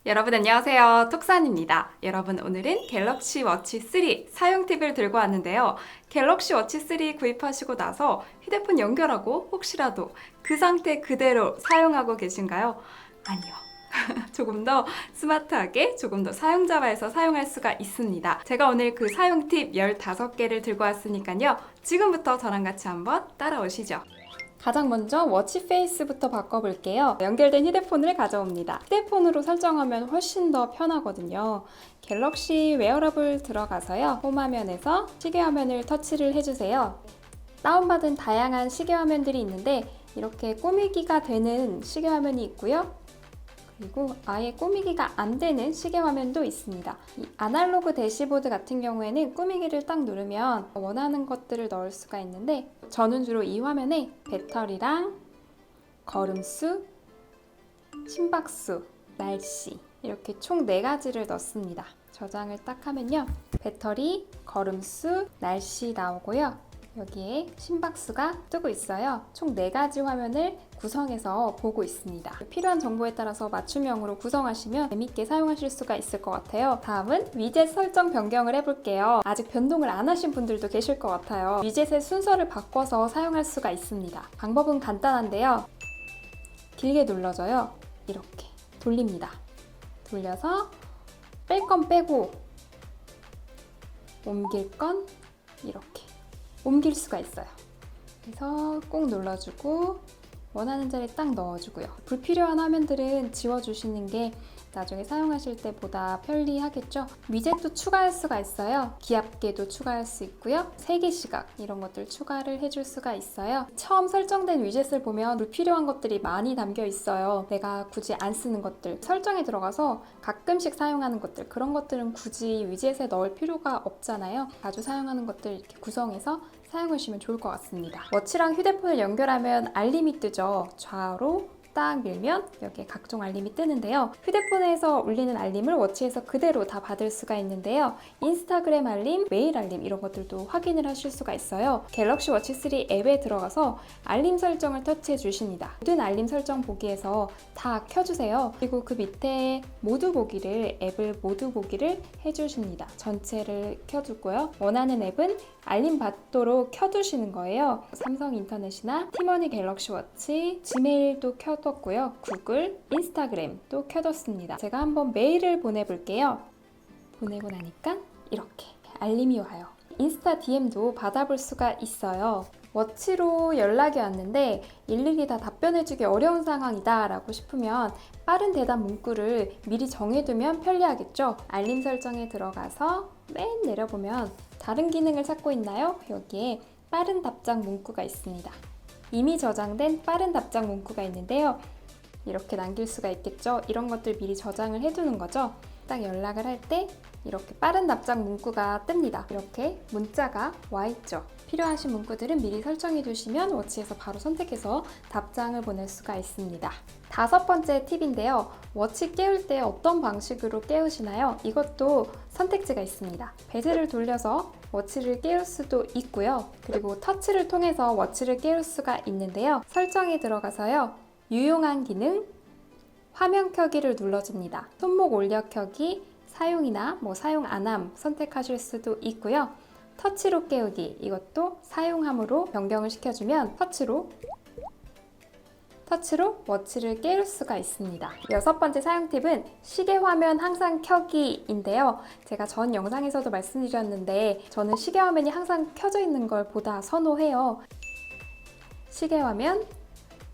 여러분 안녕하세요. 톡산입니다. 여러분 오늘은 갤럭시 워치 3 사용 팁을 들고 왔는데요. 갤럭시 워치 3 구입하시고 나서 휴대폰 연결하고 혹시라도 그 상태 그대로 사용하고 계신가요? 아니요. 조금 더 스마트하게 조금 더 사용자화해서 사용할 수가 있습니다. 제가 오늘 그 사용 팁 15개를 들고 왔으니까요. 지금부터 저랑 같이 한번 따라오시죠. 가장 먼저 워치 페이스부터 바꿔볼게요. 연결된 휴대폰을 가져옵니다. 휴대폰으로 설정하면 훨씬 더 편하거든요. 갤럭시 웨어러블 들어가서요. 홈 화면에서 시계 화면을 터치를 해주세요. 다운받은 다양한 시계 화면들이 있는데 이렇게 꾸미기가 되는 시계 화면이 있고요. 그리고 아예 꾸미기가 안 되는 시계 화면도 있습니다. 이 아날로그 대시보드 같은 경우에는 꾸미기를 딱 누르면 원하는 것들을 넣을 수가 있는데 저는 주로 이 화면에 배터리랑 걸음수, 심박수, 날씨 이렇게 총 4가지를 넣습니다. 저장을 딱 하면요. 배터리, 걸음수, 날씨 나오고요. 여기에 심박수가 뜨고 있어요. 총 4가지 화면을 구성해서 보고 있습니다. 필요한 정보에 따라서 맞춤형으로 구성하시면 재밌게 사용하실 수가 있을 것 같아요. 다음은 위젯 설정 변경을 해볼게요. 아직 변동을 안 하신 분들도 계실 것 같아요. 위젯의 순서를 바꿔서 사용할 수가 있습니다. 방법은 간단한데요. 길게 눌러줘요. 이렇게 돌립니다. 돌려서 뺄 건 빼고 옮길 건 이렇게 옮길 수가 있어요. 그래서 꼭 눌러주고 원하는 자리에 딱 넣어주고요. 불필요한 화면들은 지워주시는 게 나중에 사용하실 때보다 편리하겠죠. 위젯도 추가할 수가 있어요. 기압계도 추가할 수 있고요. 세계 시각 이런 것들 추가를 해줄 수가 있어요. 처음 설정된 위젯을 보면 불필요한 것들이 많이 담겨 있어요. 내가 굳이 안 쓰는 것들 설정에 들어가서 가끔씩 사용하는 것들 그런 것들은 굳이 위젯에 넣을 필요가 없잖아요. 자주 사용하는 것들 이렇게 구성해서 사용하시면 좋을 것 같습니다. 워치랑 휴대폰을 연결하면 알림이 뜨죠. 좌우로 딱 밀면 여기에 각종 알림이 뜨는데요. 휴대폰에서 울리는 알림을 워치에서 그대로 다 받을 수가 있는데요. 인스타그램 알림, 메일 알림 이런 것들도 확인을 하실 수가 있어요. 갤럭시 워치 3 앱에 들어가서 알림 설정을 터치해 주십니다. 모든 알림 설정 보기에서 다 켜주세요. 그리고 그 밑에 모두 보기를 앱을 모두 보기를 해주십니다. 전체를 켜두고요. 원하는 앱은 알림 받도록 켜두시는 거예요. 삼성 인터넷이나 티머니 갤럭시 워치, 지메일도 켜뒀고요. 구글, 인스타그램도 켜뒀습니다. 제가 한번 메일을 보내볼게요. 보내고 나니까 이렇게 알림이 와요. 인스타 DM도 받아볼 수가 있어요. 워치로 연락이 왔는데 일일이 다 답변해주기 어려운 상황이다 라고 싶으면 빠른 대답 문구를 미리 정해두면 편리하겠죠. 알림 설정에 들어가서 맨 내려보면 다른 기능을 찾고 있나요? 여기에 빠른 답장 문구가 있습니다. 이미 저장된 빠른 답장 문구가 있는데요. 이렇게 남길 수가 있겠죠. 이런 것들 미리 저장을 해두는 거죠. 딱 연락을 할 때 이렇게 빠른 답장 문구가 뜹니다. 이렇게 문자가 와 있죠. 필요하신 문구들은 미리 설정해 두시면 워치에서 바로 선택해서 답장을 보낼 수가 있습니다. 5번째 팁인데요. 워치 깨울 때 어떤 방식으로 깨우시나요? 이것도 선택지가 있습니다. 베젤을 돌려서 워치를 깨울 수도 있고요. 그리고 터치를 통해서 워치를 깨울 수가 있는데요. 설정에 들어가서요. 유용한 기능, 화면 켜기를 눌러줍니다. 손목 올려 켜기, 사용이나 사용 안함 선택하실 수도 있고요. 터치로 깨우기 이것도 사용함으로 변경을 시켜주면 터치로 워치를 깨울 수가 있습니다. 6번째 사용 팁은 시계 화면 항상 켜기인데요. 제가 전 영상에서도 말씀드렸는데 저는 시계 화면이 항상 켜져 있는 걸 보다 선호해요. 시계 화면,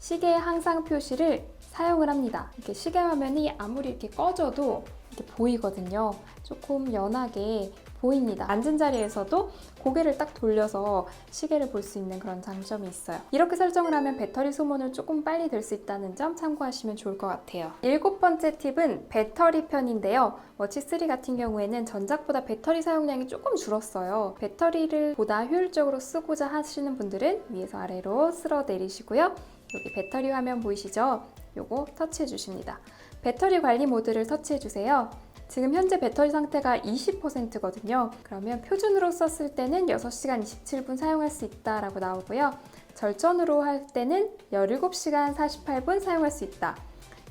시계 항상 표시를 사용을 합니다. 이렇게 시계 화면이 아무리 이렇게 꺼져도 이렇게 보이거든요. 조금 연하게 보입니다. 앉은 자리에서도 고개를 딱 돌려서 시계를 볼 수 있는 그런 장점이 있어요. 이렇게 설정을 하면 배터리 소모는 조금 빨리 될 수 있다는 점 참고하시면 좋을 것 같아요. 7번째 팁은 배터리 편인데요. 워치 3 같은 경우에는 전작보다 배터리 사용량이 조금 줄었어요. 배터리를 보다 효율적으로 쓰고자 하시는 분들은 위에서 아래로 쓸어 내리시고요. 여기 배터리 화면 보이시죠? 요거 터치해 주십니다. 배터리 관리 모드를 터치해 주세요. 지금 현재 배터리 상태가 20%거든요. 그러면 표준으로 썼을 때는 6시간 27분 사용할 수 있다라고 나오고요. 절전으로 할 때는 17시간 48분 사용할 수 있다.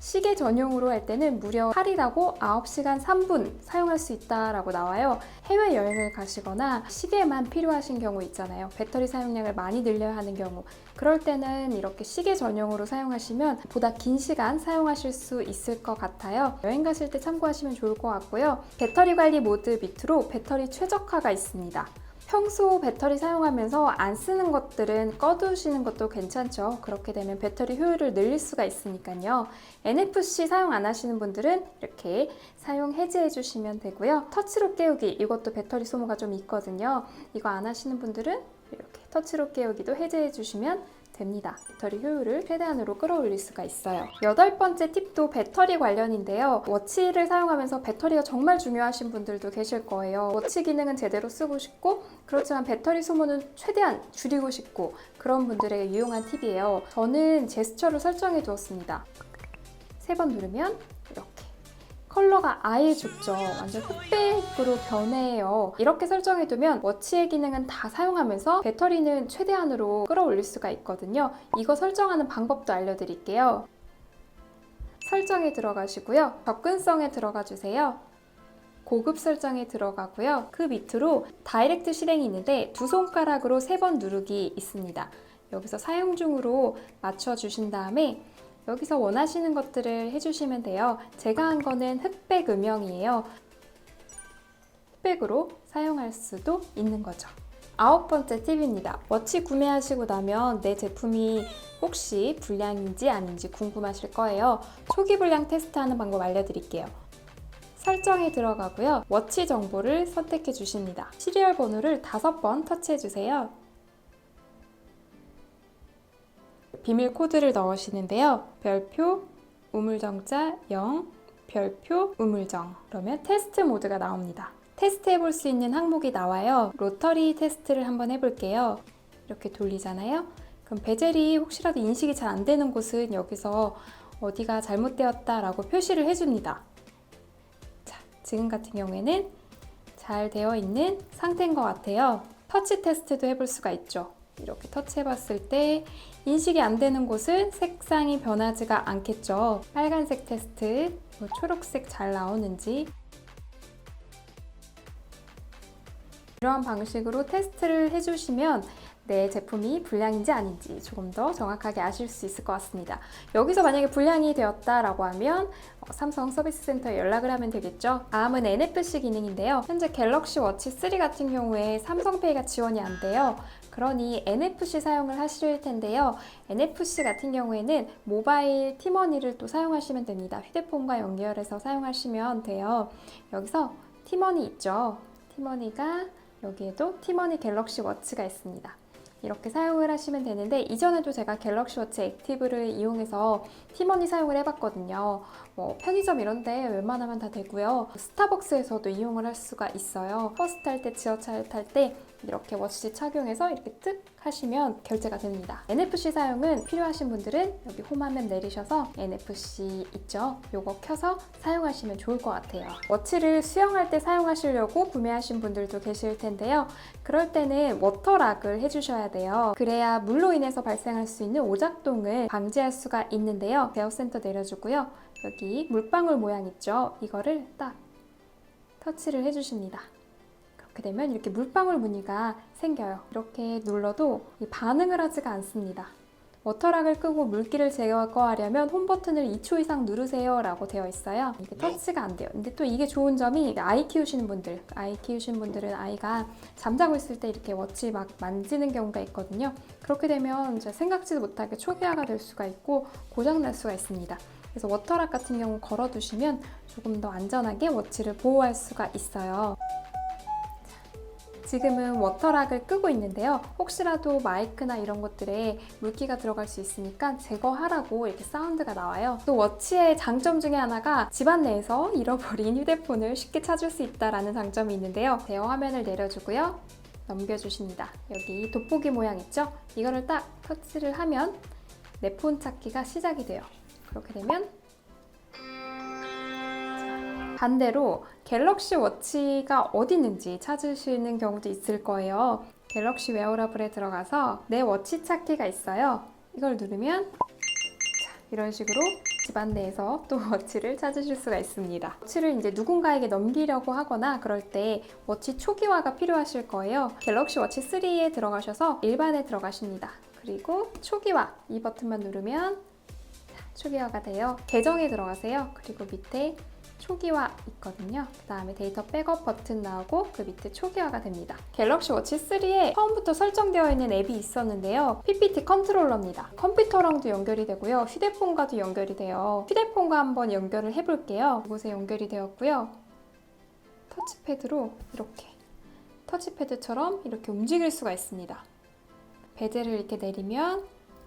시계 전용으로 할 때는 무려 할인하고 9시간 3분 사용할 수 있다라고 나와요. 해외여행을 가시거나 시계만 필요하신 경우 있잖아요. 배터리 사용량을 많이 늘려야 하는 경우. 그럴 때는 이렇게 시계 전용으로 사용하시면 보다 긴 시간 사용하실 수 있을 것 같아요. 여행 가실 때 참고하시면 좋을 것 같고요. 배터리 관리 모드 밑으로 배터리 최적화가 있습니다. 평소 배터리 사용하면서 안 쓰는 것들은 꺼두시는 것도 괜찮죠. 그렇게 되면 배터리 효율을 늘릴 수가 있으니까요. NFC 사용 안 하시는 분들은 이렇게 사용 해제해 주시면 되고요. 터치로 깨우기, 이것도 배터리 소모가 좀 있거든요. 이거 안 하시는 분들은 이렇게 터치로 깨우기도 해제해 주시면 됩니다. 배터리 효율을 최대한으로 끌어올릴 수가 있어요. 8번째 팁도 배터리 관련인데요. 워치를 사용하면서 배터리가 정말 중요하신 분들도 계실 거예요. 워치 기능은 제대로 쓰고 싶고 그렇지만 배터리 소모는 최대한 줄이고 싶고 그런 분들에게 유용한 팁이에요. 저는 제스처를 설정해 두었습니다. 3번 누르면 이렇게 컬러가 아예 죽죠. 완전 흑백으로 변해요. 이렇게 설정해두면 워치의 기능은 다 사용하면서 배터리는 최대한으로 끌어올릴 수가 있거든요. 이거 설정하는 방법도 알려드릴게요. 설정에 들어가시고요. 접근성에 들어가 주세요. 고급 설정에 들어가고요. 그 밑으로 다이렉트 실행이 있는데 2손가락으로 3번 누르기 있습니다. 여기서 사용 중으로 맞춰주신 다음에 여기서 원하시는 것들을 해주시면 돼요. 제가 한 거는 흑백 음영이에요. 흑백으로 사용할 수도 있는 거죠. 9번째 팁입니다. 워치 구매하시고 나면 내 제품이 혹시 불량인지 아닌지 궁금하실 거예요. 초기 불량 테스트하는 방법 알려드릴게요. 설정에 들어가고요. 워치 정보를 선택해 주십니다. 시리얼 번호를 5번 터치해 주세요. 비밀 코드를 넣으시는데요. 별표, 우물정자 0, 별표, 우물정. 그러면 테스트 모드가 나옵니다. 테스트 해볼 수 있는 항목이 나와요. 로터리 테스트를 한번 해볼게요. 이렇게 돌리잖아요. 그럼 베젤이 혹시라도 인식이 잘 안 되는 곳은 여기서 어디가 잘못되었다라고 표시를 해줍니다. 자, 지금 같은 경우에는 잘 되어 있는 상태인 것 같아요. 터치 테스트도 해볼 수가 있죠. 이렇게 터치해봤을 때 인식이 안 되는 곳은 색상이 변하지가 않겠죠. 빨간색 테스트, 초록색 잘 나오는지 이러한 방식으로 테스트를 해주시면 내 제품이 불량인지 아닌지 조금 더 정확하게 아실 수 있을 것 같습니다. 여기서 만약에 불량이 되었다라고 하면 삼성 서비스 센터에 연락을 하면 되겠죠. 다음은 NFC 기능인데요. 현재 갤럭시 워치 3 같은 경우에 삼성페이가 지원이 안 돼요. 그러니 NFC 사용을 하실 텐데요. NFC 같은 경우에는 모바일 티머니를 또 사용하시면 됩니다. 휴대폰과 연결해서 사용하시면 돼요. 여기서 티머니 있죠. 티머니가 여기에도 티머니 갤럭시 워치가 있습니다. 이렇게 사용을 하시면 되는데 이전에도 제가 갤럭시 워치 액티브를 이용해서 티머니 사용을 해봤거든요. 편의점 이런 데 웬만하면 다 되고요. 스타벅스에서도 이용을 할 수가 있어요. 버스 탈 때, 지하철 탈 때 이렇게 워치 착용해서 이렇게 뜩 하시면 결제가 됩니다. NFC 사용은 필요하신 분들은 여기 홈화면 내리셔서 NFC 있죠? 요거 켜서 사용하시면 좋을 것 같아요. 워치를 수영할 때 사용하시려고 구매하신 분들도 계실 텐데요. 그럴 때는 워터락을 해주셔야 돼요. 그래야 물로 인해서 발생할 수 있는 오작동을 방지할 수가 있는데요. 제어센터 내려주고요. 여기 물방울 모양 있죠? 이거를 딱 터치를 해주십니다. 그렇게 되면 이렇게 물방울 무늬가 생겨요. 이렇게 눌러도 반응을 하지가 않습니다. 워터락을 끄고 물기를 제거하려면 홈 버튼을 2초 이상 누르세요 라고 되어 있어요. 이게 터치가 안 돼요. 근데 또 이게 좋은 점이 아이 키우시는 분들은 아이가 잠자고 있을 때 이렇게 워치 막 만지는 경우가 있거든요. 그렇게 되면 생각지도 못하게 초기화가 될 수가 있고 고장날 수가 있습니다. 그래서 워터락 같은 경우 걸어두시면 조금 더 안전하게 워치를 보호할 수가 있어요. 지금은 워터락을 끄고 있는데요. 혹시라도 마이크나 이런 것들에 물기가 들어갈 수 있으니까 제거하라고 이렇게 사운드가 나와요. 또 워치의 장점 중에 하나가 집안 내에서 잃어버린 휴대폰을 쉽게 찾을 수 있다는 장점이 있는데요. 대여 화면을 내려주고요. 넘겨주십니다. 여기 돋보기 모양 있죠? 이거를 딱 터치를 하면 내 폰 찾기가 시작이 돼요. 그렇게 되면 반대로 갤럭시 워치가 어디 있는지 찾으시는 경우도 있을 거예요. 갤럭시 웨어러블에 들어가서 내 워치 찾기가 있어요. 이걸 누르면 이런 식으로 집안 내에서 또 워치를 찾으실 수가 있습니다. 워치를 이제 누군가에게 넘기려고 하거나 그럴 때 워치 초기화가 필요하실 거예요. 갤럭시 워치 3에 들어가셔서 일반에 들어가십니다. 그리고 초기화 이 버튼만 누르면 초기화가 돼요. 계정에 들어가세요. 그리고 밑에 초기화 있거든요. 그 다음에 데이터 백업 버튼 나오고 그 밑에 초기화가 됩니다. 갤럭시 워치 3에 처음부터 설정되어 있는 앱이 있었는데요. PPT 컨트롤러입니다. 컴퓨터랑도 연결이 되고요. 휴대폰과도 연결이 돼요. 휴대폰과 한번 연결을 해볼게요. 이곳에 연결이 되었고요. 터치패드로 이렇게 터치패드처럼 이렇게 움직일 수가 있습니다. 베젤을 이렇게 내리면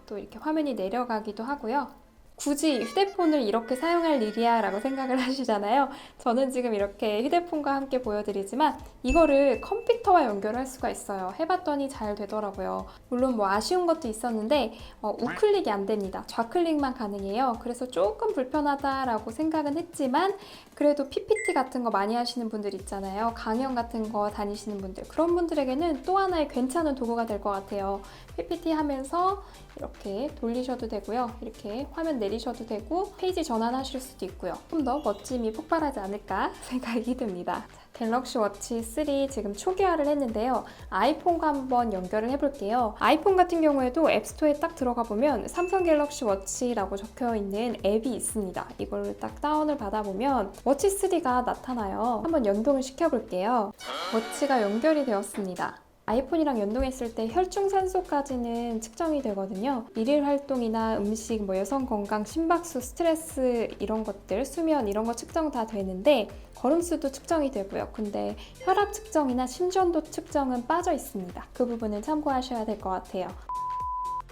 또 이렇게 화면이 내려가기도 하고요. 굳이 휴대폰을 이렇게 사용할 일이야 라고 생각을 하시잖아요. 저는 지금 이렇게 휴대폰과 함께 보여드리지만 이거를 컴퓨터와 연결할 수가 있어요. 해봤더니 잘 되더라고요. 물론 뭐 아쉬운 것도 있었는데 우클릭이 안 됩니다. 좌클릭만 가능해요. 그래서 조금 불편하다라고 생각은 했지만 그래도 PPT 같은 거 많이 하시는 분들 있잖아요. 강연 같은 거 다니시는 분들, 그런 분들에게는 또 하나의 괜찮은 도구가 될 것 같아요. PPT 하면서 이렇게 돌리셔도 되고요. 이렇게 화면 내리셔도 되고 페이지 전환하실 수도 있고요. 좀 더 멋짐이 폭발하지 않을까 생각이 듭니다. 갤럭시 워치 3 지금 초기화를 했는데요. 아이폰과 한번 연결을 해볼게요. 아이폰 같은 경우에도 앱스토어에 딱 들어가 보면 삼성 갤럭시 워치라고 적혀 있는 앱이 있습니다. 이걸 딱 다운을 받아보면 워치 3가 나타나요. 한번 연동을 시켜볼게요. 워치가 연결이 되었습니다. 아이폰이랑 연동했을 때 혈중산소까지는 측정이 되거든요. 일일 활동이나 음식, 뭐 여성 건강, 심박수, 스트레스 이런 것들, 수면 이런 거 측정 다 되는데 걸음수도 측정이 되고요. 근데 혈압 측정이나 심전도 측정은 빠져 있습니다. 그 부분은 참고하셔야 될 것 같아요.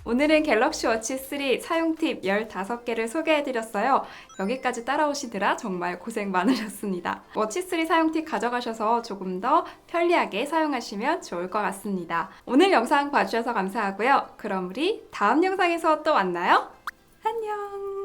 오늘은 갤럭시 워치 3 사용 팁 15개를 소개해드렸어요. 여기까지 따라오시느라 정말 고생 많으셨습니다. 워치 3 사용 팁 가져가셔서 조금 더 편리하게 사용하시면 좋을 것 같습니다. 오늘 영상 봐주셔서 감사하고요. 그럼 우리 다음 영상에서 또 만나요. 안녕!